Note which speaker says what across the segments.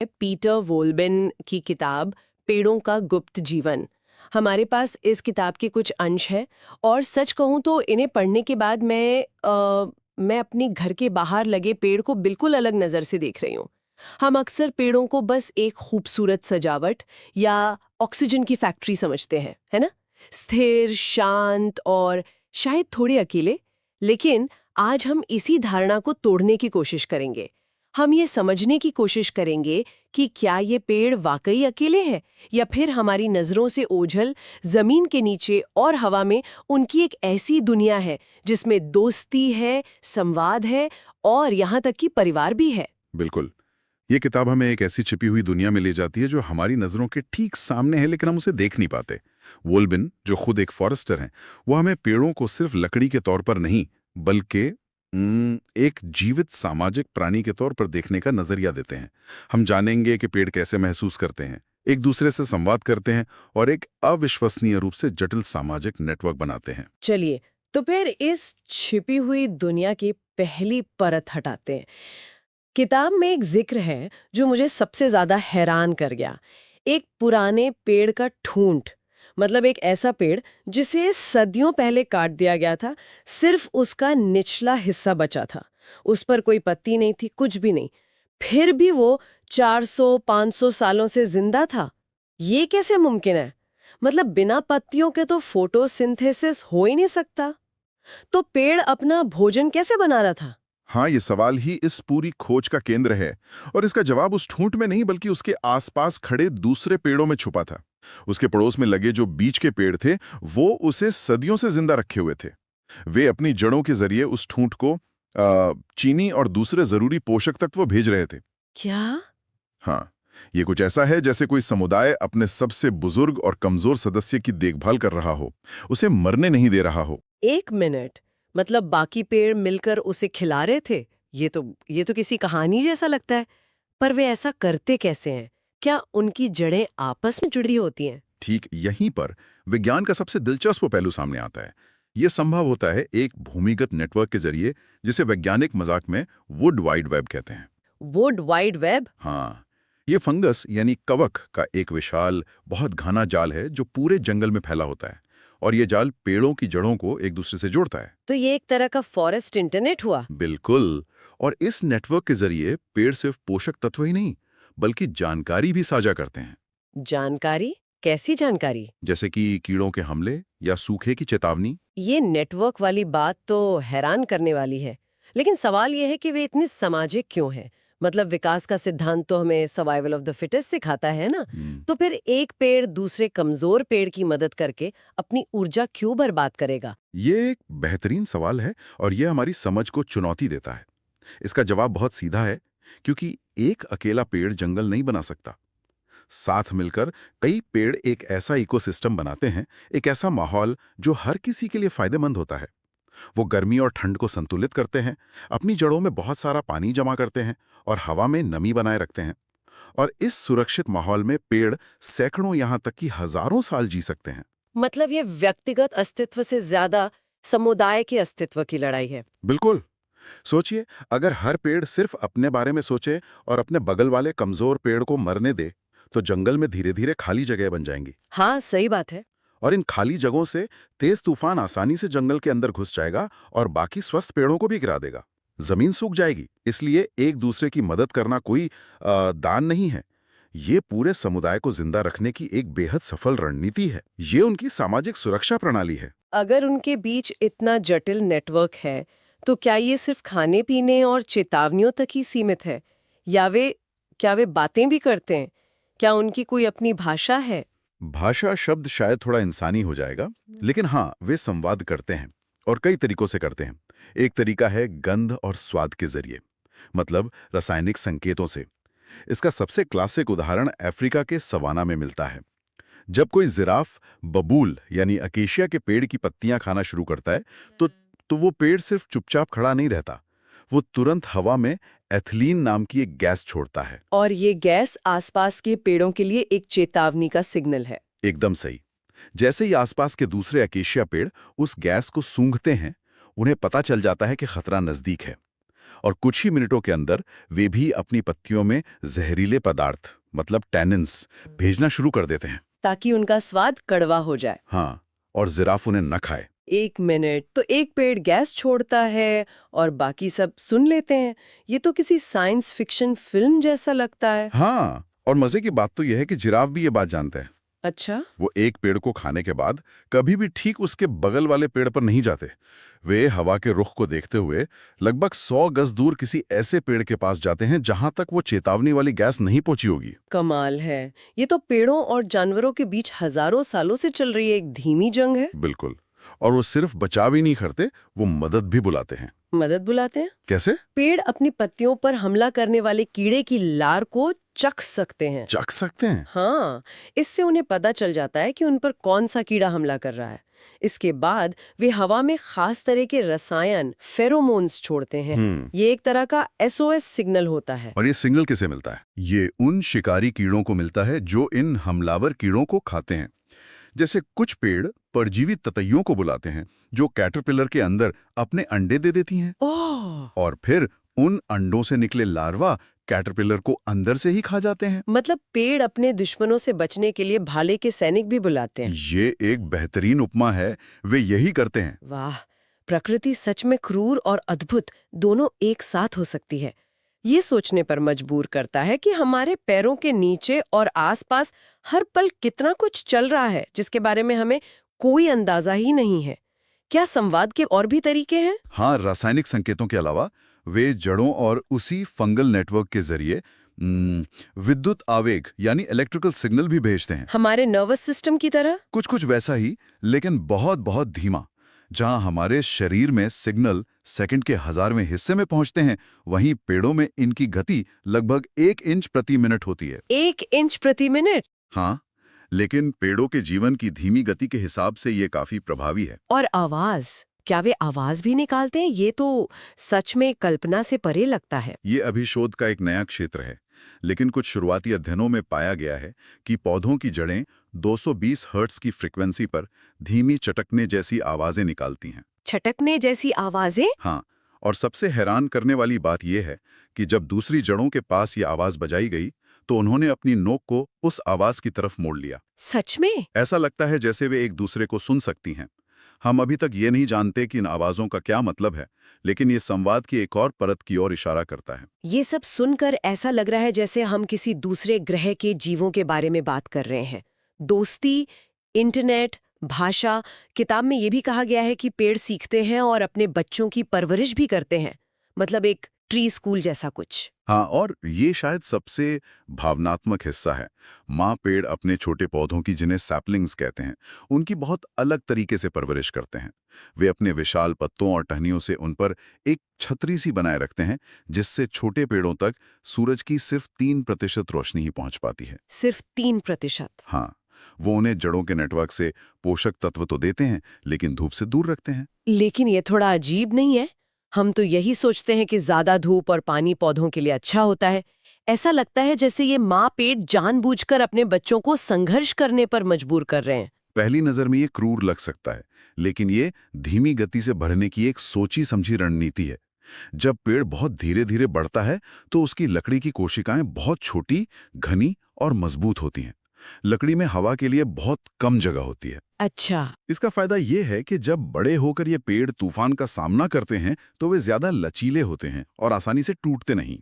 Speaker 1: Peter वोल्बिन की किताब पेड़ों का गुप्त जीवन। हमारे पास इस किताब के कुछ अंश हैं और सच कहूँ तो इन्हें पढ़ने के बाद मैं अपनी घर के बाहर लगे पेड़ को बिल्कुल अलग नज़र से देख रही हूँ। हम अक्सर पेड़ों को बस एक खूबसूरत सजावट या ऑक्सीजन की फैक्ट्री समझते हैं, है ना? स्थिर, शांत और शायद थोड़े अकेले। लेकिन आज हम इसी धारणा को तोड़ने की कोशिश करेंगे। हम ये समझने की कोशिश करेंगे कि क्या ये पेड़ वाकई अकेले हैं या फिर हमारी नज़रों से ओझल जमीन के नीचे और हवा में उनकी एक ऐसी दुनिया है जिसमें दोस्ती है, संवाद है और यहाँ तक कि परिवार भी है।
Speaker 2: बिल्कुल। ये किताब हमें एक ऐसी छिपी हुई दुनिया में ले जाती है जो हमारी नज़रों के ठीक सामने है, लेकिन हम उसे देख नहीं पाते। वोल्बिन, जो खुद एक फॉरेस्टर हैं, वो हमें पेड़ों को सिर्फ लकड़ी के तौर पर नहीं, बल्कि एक जीवित सामाजिक प्राणी के तौर पर देखने का नजरिया देते हैं। हम जानेंगे कि पेड़ कैसे महसूस करते हैं, एक दूसरे से संवाद करते हैं और एक अविश्वसनीय रूप से जटिल सामाजिक नेटवर्क बनाते हैं।
Speaker 1: चलिए, तो फिर इस छिपी हुई दुनिया की पहली परत हटाते हैं। किताब में एक जिक्र है जो मुझे सबसे ज्यादा हैरान कर गया। एक पुराने पेड़ का ठूंठ, मतलब एक ऐसा पेड़ जिसे सदियों पहले काट दिया गया था, सिर्फ उसका निचला हिस्सा बचा था। उस पर कोई पत्ती नहीं थी, कुछ भी नहीं। फिर भी वो 400-500 सालों से जिंदा था। ये कैसे मुमकिन है? मतलब बिना पत्तियों के तो फोटोसिंथेसिस हो ही नहीं सकता। तो पेड़ अपना भोजन कैसे बना रहा था?
Speaker 2: हाँ, ये सवाल ही इस पूरी खोज का केंद्र है और इसका जवाब उस ठूंठ में नहीं बल्कि उसके आसपास खड़े दूसरे पेड़ों में छुपा था। उसके पड़ोस में लगे जो बीच के पेड़ थे, वो उसे सदियों से जिंदा रखे हुए थे। वे अपनी जड़ों के जरिए उस ठूंठ को चीनी और दूसरे जरूरी पोषक तत्व भेज रहे थे।
Speaker 1: क्या?
Speaker 2: हाँ, ये कुछ ऐसा है जैसे कोई समुदाय अपने सबसे बुजुर्ग और कमजोर सदस्य की देखभाल कर रहा हो, उसे मरने नहीं दे रहा हो।
Speaker 1: एक मिनट, मतलब बाकी पेड़ मिलकर उसे खिला रहे थे? ये तो किसी कहानी जैसा लगता है। पर वे ऐसा करते कैसे हैं? क्या उनकी जड़ें आपस में जुड़ी होती हैं?
Speaker 2: ठीक यहीं पर विज्ञान का सबसे दिलचस्प पहलू सामने आता है। यह संभव होता है एक भूमिगत नेटवर्क के जरिए, जिसे वैज्ञानिक मजाक में वुड वाइड वेब कहते हैं।
Speaker 1: Would wide web?
Speaker 2: हाँ, ये फंगस यानी कवक का एक विशाल, बहुत घना जाल है जो पूरे जंगल में फैला होता है और ये जाल पेड़ों की जड़ों को एक दूसरे से जोड़ता है।
Speaker 1: तो ये एक तरह का फॉरेस्ट इंटरनेट हुआ।
Speaker 2: बिल्कुल। और इस नेटवर्क के जरिए पेड़ सिर्फ पोषक तत्व ही नहीं, बल्कि जानकारी भी साझा करते हैं।
Speaker 1: जानकारी? कैसी जानकारी?
Speaker 2: जैसे कि कीड़ों के हमले या सूखे की चेतावनी।
Speaker 1: ये नेटवर्क वाली बात तो हैरान करने वाली है। लेकिन सवाल ये है कि वे इतने सामाजिक क्यों हैं? मतलब विकास का सिद्धांत तो हमें सर्वाइवल ऑफ द फिटेस्ट सिखाता है ना? तो फिर एक पेड़ दूसरे कमजोर पेड़ की मदद करके अपनी ऊर्जा क्यों बर्बाद करेगा?
Speaker 2: ये एक बेहतरीन सवाल है और ये हमारी समझ को चुनौती देता है। इसका जवाब बहुत सीधा है, क्योंकि एक अकेला पेड़ जंगल नहीं बना सकता। साथ मिलकर कई पेड़ एक ऐसा इकोसिस्टम बनाते हैं, एक ऐसा माहौल जो हर किसी के लिए फायदेमंद होता है। वो गर्मी और ठंड को संतुलित करते हैं, अपनी जड़ों में बहुत सारा पानी जमा करते हैं और हवा में नमी बनाए रखते हैं। और इस सुरक्षित माहौल में पेड़ सैकड़ों, यहाँ तक कि हजारों साल जी सकते हैं।
Speaker 1: मतलब ये व्यक्तिगत अस्तित्व से ज्यादा समुदाय के अस्तित्व की लड़ाई है।
Speaker 2: बिल्कुल। सोचिए, अगर हर पेड़ सिर्फ अपने बारे में सोचे और अपने बगल वाले कमजोर पेड़ को मरने दे, तो जंगल में धीरे धीरे खाली जगह बन जाएंगी।
Speaker 1: हाँ, सही बात है।
Speaker 2: और इन खाली जगहों से तेज तूफान आसानी से जंगल के अंदर घुस जाएगा और बाकी स्वस्थ पेड़ों को भी गिरा देगा। जमीन सूख जाएगी। इसलिए एक दूसरे की मदद करना कोई दान नहीं है, ये पूरे समुदाय को जिंदा रखने की एक बेहद सफल रणनीति है। ये उनकी सामाजिक सुरक्षा प्रणाली है।
Speaker 1: अगर उनके बीच इतना जटिल नेटवर्क है, तो क्या ये सिर्फ खाने पीने और चेतावनियों तक ही सीमित है? या क्या वे बातें भी करते हैं? क्या उनकी कोई अपनी भाषा है?
Speaker 2: भाषा शब्द शायद थोड़ा इंसानी हो जाएगा, लेकिन हाँ, वे संवाद करते हैं और कई तरीकों से करते हैं। एक तरीका है गंध और स्वाद के जरिए, मतलब रासायनिक संकेतों से। इसका सबसे क्लासिक उदाहरण अफ्रीका के सवाना में मिलता है। जब कोई जिराफ बबूल यानी अकेशिया के पेड़ की पत्तियां खाना शुरू करता है, तो वो पेड़ सिर्फ चुपचाप खड़ा नहीं रहता, वो तुरंत हवा में एथिलीन नाम की एक गैस छोड़ता है।
Speaker 1: और ये गैस आसपास के पेड़ों के लिए एक चेतावनी का सिग्नल है।
Speaker 2: एकदम सही। जैसे ही आसपास के दूसरे अकेशिया पेड़ उस गैस को सूंघते हैं, उन्हें पता चल जाता है कि खतरा नजदीक है। और कुछ ही मिनटों के अंदर वे भी अपनी पत्तियों में जहरीले पदार्थ मतलब टैनिन्स भेजना शुरू कर देते हैं।
Speaker 1: ताकि उनका स्वाद कड़वा हो जाए।
Speaker 2: हाँ, और जिराफ उन्हें न खाए।
Speaker 1: 1 मिनट तो एक पेड़ गैस छोड़ता है और बाकी सब सुन लेते हैं। ये तो किसी साइंस फिक्शन फिल्म जैसा लगता है।
Speaker 2: हाँ, और मजे की बात तो यह है कि जिराफ भी ये बात जानते हैं।
Speaker 1: अच्छा।
Speaker 2: वो एक पेड़ को खाने के बाद कभी भी ठीक उसके बगल वाले पेड़ पर नहीं जाते। वे हवा के रुख को देखते हुए लगभग 100 गज दूर किसी ऐसे पेड़ के पास जाते हैं जहां तक वो चेतावनी वाली गैस नहीं पहुंची होगी।
Speaker 1: कमाल है। ये तो पेड़ों और जानवरों के बीच हजारों सालों से चल रही एक धीमी जंग है।
Speaker 2: बिल्कुल। और वो सिर्फ बचाव ही नहीं करते, वो मदद भी बुलाते हैं।
Speaker 1: मदद बुलाते हैं?
Speaker 2: कैसे?
Speaker 1: पेड़ अपनी पत्तियों पर हमला करने वाले कीड़े की लार को चख सकते हैं।
Speaker 2: चख सकते हैं?
Speaker 1: हाँ, इससे उन्हें पता चल जाता है कि उन पर कौन सा कीड़ा हमला कर रहा है। इसके बाद वे हवा में खास तरह के रसायन फेरोमोन्स छोड़ते हैं। ये एक तरह का SOS सिग्नल होता है।
Speaker 2: और ये सिग्नल किसे मिलता है? ये उन शिकारी कीड़ों को मिलता है जो इन हमलावर कीड़ों को खाते हैं। जैसे कुछ पेड़ परजीवी ततैयों को बुलाते हैं जो कैटरपिलर के अंदर अपने अंडे दे देती हैं।
Speaker 1: ओह!
Speaker 2: और फिर उन अंडों से निकले लार्वा कैटरपिलर को अंदर से ही खा जाते हैं।
Speaker 1: मतलब पेड़ अपने दुश्मनों से बचने के लिए भाले के सैनिक भी बुलाते हैं।
Speaker 2: ये एक बेहतरीन उपमा है, वे यही करते हैं।
Speaker 1: वाह, प्रकृति सच में क्रूर और अद्भुत दोनों एक साथ हो सकती है। ये सोचने पर मजबूर करता है कि हमारे पैरों के नीचे और आसपास हर पल कितना कुछ चल रहा है जिसके बारे में हमें कोई अंदाजा ही नहीं है। क्या संवाद के और भी तरीके हैं?
Speaker 2: हाँ, रासायनिक संकेतों के अलावा वे जड़ों और उसी फंगल नेटवर्क के जरिए विद्युत आवेग यानी इलेक्ट्रिकल सिग्नल भी भेजते हैं।
Speaker 1: हमारे नर्वस सिस्टम की तरह?
Speaker 2: कुछ कुछ वैसा ही, लेकिन बहुत बहुत धीमा। जहां हमारे शरीर में सिग्नल सेकंड के 1000वें हिस्से में पहुंचते हैं, वहीं पेड़ों में इनकी गति लगभग 1 इंच प्रति मिनट होती है।
Speaker 1: 1 इंच प्रति मिनट?
Speaker 2: हाँ, लेकिन पेड़ों के जीवन की धीमी गति के हिसाब से ये काफी प्रभावी है।
Speaker 1: और आवाज, क्या वे आवाज भी निकालते हैं? ये तो सच में कल्पना से परे लगता है।
Speaker 2: ये अभी शोध का एक नया क्षेत्र है, लेकिन कुछ शुरुआती अध्ययनों में पाया गया है कि पौधों की जड़ें 220 हर्ट्ज की फ्रीक्वेंसी पर धीमी चटकने जैसी आवाजें निकालती हैं।
Speaker 1: छटकने जैसी आवाजें?
Speaker 2: हाँ, और सबसे हैरान करने वाली बात यह है कि जब दूसरी जड़ों के पास ये आवाज बजाई गई तो उन्होंने अपनी नोक को उस आवाज की तरफ मोड़ लिया।
Speaker 1: सच में?
Speaker 2: ऐसा लगता है जैसे वे एक दूसरे को सुन सकती हैं। हम अभी तक ये नहीं जानते कि इन आवाजों का क्या मतलब है, लेकिन ये संवाद की एक और परत की ओर इशारा करता है।
Speaker 1: ये सब सुनकर ऐसा लग रहा है जैसे हम किसी दूसरे ग्रह के जीवों के बारे में बात कर रहे हैं। दोस्ती, इंटरनेट, भाषा। किताब में ये भी कहा गया है कि पेड़ सीखते हैं और अपने बच्चों की परवरिश भी करते हैं। मतलब एक ट्री स्कूल जैसा कुछ।
Speaker 2: हाँ, और ये शायद सबसे भावनात्मक हिस्सा है। माँ पेड़ अपने छोटे पौधों की, जिन्हें सैपलिंग्स कहते हैं, उनकी बहुत अलग तरीके से परवरिश करते हैं। वे अपने विशाल पत्तों और टहनियों से उन पर एक छतरी सी बनाए रखते हैं, जिससे छोटे पेड़ों तक सूरज की सिर्फ 3% रोशनी ही पहुंच पाती है।
Speaker 1: सिर्फ 3%?
Speaker 2: हाँ, वो उन्हें जड़ों के नेटवर्क से पोषक तत्व तो देते हैं, लेकिन धूप से दूर रखते हैं।
Speaker 1: लेकिन ये थोड़ा अजीब नहीं है? हम तो यही सोचते हैं कि ज्यादा धूप और पानी पौधों के लिए अच्छा होता है। ऐसा लगता है जैसे ये माँ पेड़ जानबूझकर अपने बच्चों को संघर्ष करने पर मजबूर कर रहे हैं।
Speaker 2: पहली नजर में ये क्रूर लग सकता है, लेकिन ये धीमी गति से बढ़ने की एक सोची समझी रणनीति है। जब पेड़ बहुत धीरे धीरे बढ़ता है तो उसकी लकड़ी की कोशिकाएं बहुत छोटी, घनी और मजबूत होती हैं। लकड़ी में हवा के लिए बहुत कम जगह होती है।
Speaker 1: अच्छा।
Speaker 2: इसका फायदा ये है कि जब बड़े होकर ये पेड़ तूफान का सामना करते हैं तो वे ज्यादा लचीले होते हैं और आसानी से टूटते नहीं।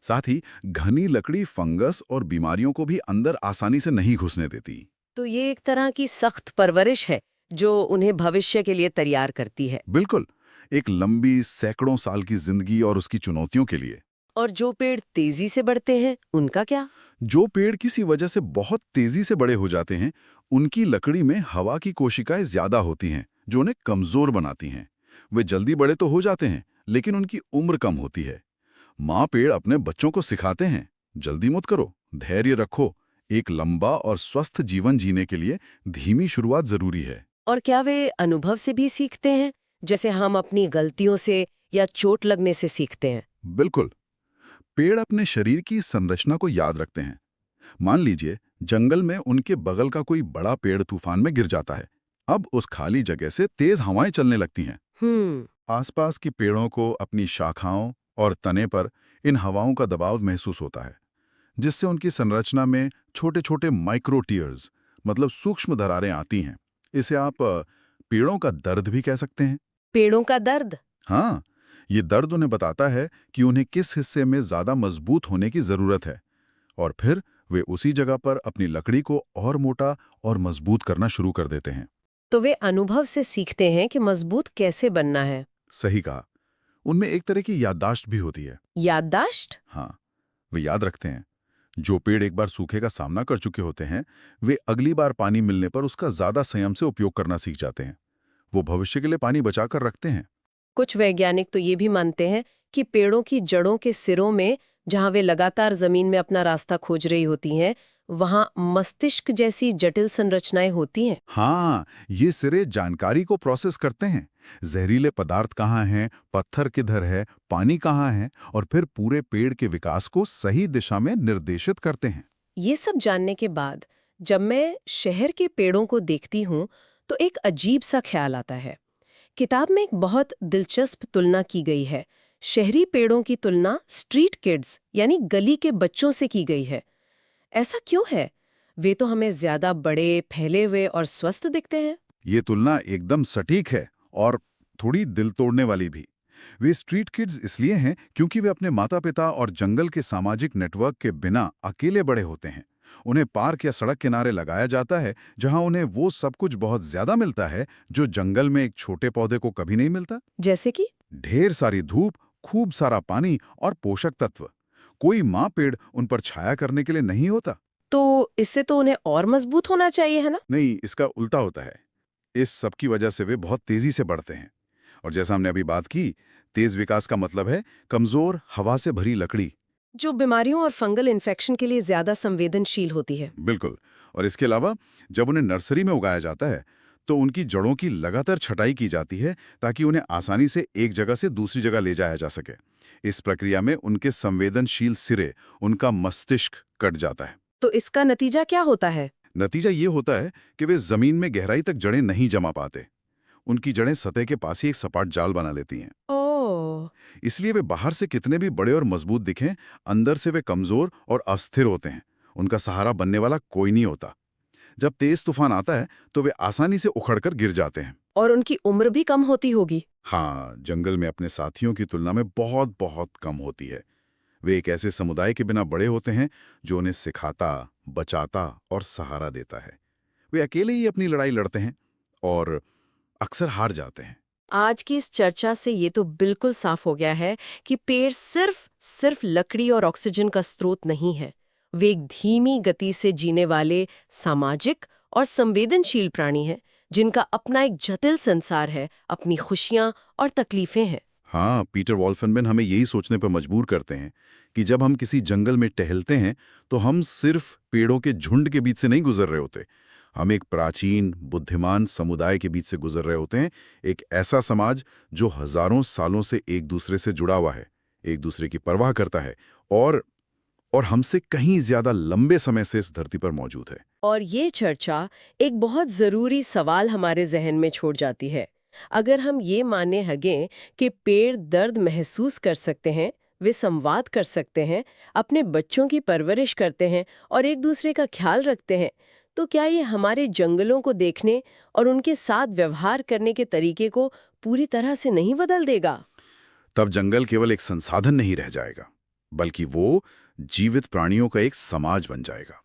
Speaker 2: साथ ही घनी लकड़ी फंगस और बीमारियों को भी अंदर आसानी से नहीं घुसने देती।
Speaker 1: तो ये एक तरह की सख्त परवरिश है जो उन्हें भविष्य के लिए तैयार करती है।
Speaker 2: बिल्कुल, एक लंबी सैकड़ों साल की जिंदगी और उसकी चुनौतियों के लिए।
Speaker 1: और जो पेड़ तेजी से बढ़ते हैं, उनका क्या?
Speaker 2: जो पेड़ किसी वजह से बहुत तेजी से बड़े हो जाते हैं, उनकी लकड़ी में हवा की कोशिकाएं ज्यादा होती हैं, जो उन्हें कमजोर बनाती हैं। वे जल्दी बड़े तो हो जाते हैं, लेकिन उनकी उम्र कम होती है। माँ पेड़ अपने बच्चों को सिखाते हैं, जल्दी मत करो, धैर्य रखो। एक लंबा और स्वस्थ जीवन जीने के लिए धीमी शुरुआत जरूरी है।
Speaker 1: और क्या वे अनुभव से भी सीखते हैं, जैसे हम अपनी गलतियों से या चोट लगने से सीखते हैं?
Speaker 2: बिल्कुल, पेड़ अपने शरीर की संरचना को याद रखते हैं। मान लीजिए जंगल में उनके बगल का कोई बड़ा पेड़ तूफान में गिर जाता है। अब उस खाली जगह से तेज हवाएं चलने लगती हैं। आसपास के पेड़ों को अपनी शाखाओं और तने पर इन हवाओं का दबाव महसूस होता है, जिससे उनकी संरचना में छोटे छोटे माइक्रोटीयर्स मतलब सूक्ष्म दरारें आती हैं। इसे आप पेड़ों का दर्द भी कह सकते हैं।
Speaker 1: पेड़ों का दर्द?
Speaker 2: हाँ, ये दर्द उन्हें बताता है कि उन्हें किस हिस्से में ज्यादा मजबूत होने की जरूरत है, और फिर वे उसी जगह पर अपनी लकड़ी को और मोटा और मजबूत करना शुरू कर देते हैं।
Speaker 1: तो वे अनुभव से सीखते हैं कि मजबूत कैसे बनना है।
Speaker 2: सही कहा। उनमें एक तरह की याददाश्त भी होती है।
Speaker 1: याददाश्त?
Speaker 2: हाँ, वे याद रखते हैं। जो पेड़ एक बार सूखे का सामना कर चुके होते हैं, वे अगली बार पानी मिलने पर उसका ज्यादा संयम से उपयोग करना सीख जाते हैं। वो भविष्य के लिए पानी बचाकर रखते हैं।
Speaker 1: कुछ वैज्ञानिक तो ये भी मानते हैं कि पेड़ों की जड़ों के सिरों में, जहां वे लगातार जमीन में अपना रास्ता खोज रही होती हैं, वहां मस्तिष्क जैसी जटिल संरचनाएं होती हैं।
Speaker 2: हाँ, ये सिरे जानकारी को प्रोसेस करते हैं। जहरीले पदार्थ कहाँ हैं, पत्थर किधर है, पानी कहाँ है, और फिर पूरे पेड़ के विकास को सही दिशा में निर्देशित करते हैं।
Speaker 1: ये सब जानने के बाद जब मैं शहर के पेड़ों को देखती हूँ तो एक अजीब सा ख्याल आता है। किताब में एक बहुत दिलचस्प तुलना की गई है। शहरी पेड़ों की तुलना स्ट्रीट किड्स यानी गली के बच्चों से की गई है। ऐसा क्यों है? वे तो हमें ज्यादा बड़े, फैले हुए और स्वस्थ दिखते हैं।
Speaker 2: ये तुलना एकदम सटीक है और थोड़ी दिल तोड़ने वाली भी। वे स्ट्रीट किड्स इसलिए हैं क्योंकि वे अपने माता-पिता और जंगल के सामाजिक नेटवर्क के बिना अकेले बड़े होते हैं। उन्हें पार्क या सड़क किनारे लगाया जाता है, जहां उन्हें वो सब कुछ बहुत ज्यादा मिलता है जो जंगल में एक छोटे पौधे को कभी नहीं मिलता।
Speaker 1: जैसे कि?
Speaker 2: ढेर सारी धूप, खूब सारा पानी और पोषक तत्व। कोई माँ पेड़ उन पर छाया करने के लिए नहीं होता।
Speaker 1: तो इससे तो उन्हें और मजबूत होना चाहिए, है ना?
Speaker 2: नहीं, इसका उल्टा होता है। इस सब की वजह से वे बहुत तेजी से बढ़ते हैं। और जैसा हमने अभी बात की, तेज विकास का मतलब है कमजोर, हवा से भरी लकड़ी।
Speaker 1: जो बीमारियों और फंगल इन्फेक्शन के लिए ज्यादा संवेदनशील होती है।
Speaker 2: बिल्कुल। और इसके अलावा जब उन्हें नर्सरी में उगाया जाता है तो उनकी जड़ों की लगातार छटाई की जाती है ताकि उन्हें आसानी से एक जगह से दूसरी जगह ले जाया जा सके। इस प्रक्रिया में उनके संवेदनशील सिरे, उनका मस्तिष्क कट जाता है।
Speaker 1: तो इसका नतीजा क्या होता है?
Speaker 2: नतीजा ये होता है कि वे जमीन में गहराई तक जड़ें नहीं जमा पाते। उनकी जड़ें सतह के पास ही एक सपाट जाल बना लेती हैं।
Speaker 1: ओह।
Speaker 2: इसलिए वे बाहर से कितने भी बड़े और मजबूत दिखें, अंदर से वे कमजोर और अस्थिर होते हैं। उनका सहारा बनने वाला कोई नहीं होता। जब तेज तूफान आता है तो वे आसानी से उखड़कर गिर जाते हैं।
Speaker 1: और उनकी उम्र भी कम होती होगी।
Speaker 2: हाँ, जंगल में अपने साथियों की तुलना में बहुत बहुत कम होती है। वे एक ऐसे समुदाय के बिना बड़े होते हैं जो उन्हें सिखाता, बचाता और सहारा देता है। वे अकेले ही अपनी लड़ाई लड़ते हैं और अक्सर हार जाते हैं।
Speaker 1: आज की इस चर्चा से ये तो बिल्कुल साफ हो गया है कि पेड़ सिर्फ लकड़ी और ऑक्सीजन का स्रोत नहीं है। वे एक धीमी गति से जीने वाले सामाजिक और संवेदनशील प्राणी हैं, जिनका अपना एक जटिल संसार है, अपनी खुशियां और तकलीफें हैं।
Speaker 2: हाँ, पीटर वॉल्फनबेन हमें यही सोचने पर मजबूर करते हैं कि जब हम किसी जंगल में टहलते हैं तो हम सिर्फ पेड़ों के झुंड के बीच से नहीं गुजर रहे होते। हम एक प्राचीन, बुद्धिमान समुदाय के बीच से गुजर रहे होते हैं। एक ऐसा समाज जो हजारों सालों से एक दूसरे से जुड़ा हुआ है, एक दूसरे की परवाह करता है और हमसे कहीं ज्यादा लंबे समय से इस धरती पर मौजूद है।
Speaker 1: और ये चर्चा एक बहुत जरूरी सवाल हमारे जहन में छोड़ जाती है। अगर हम ये मानने लगें कि पेड़ दर्द महसूस कर सकते हैं, वे संवाद कर सकते हैं, अपने बच्चों की परवरिश करते हैं और एक दूसरे का ख्याल रखते हैं, तो क्या ये हमारे जंगलों को देखने और उनके साथ व्यवहार करने के तरीके को पूरी तरह से नहीं बदल देगा?
Speaker 2: तब जंगल केवल एक संसाधन नहीं रह जाएगा, बल्कि वो जीवित प्राणियों का एक समाज बन जाएगा।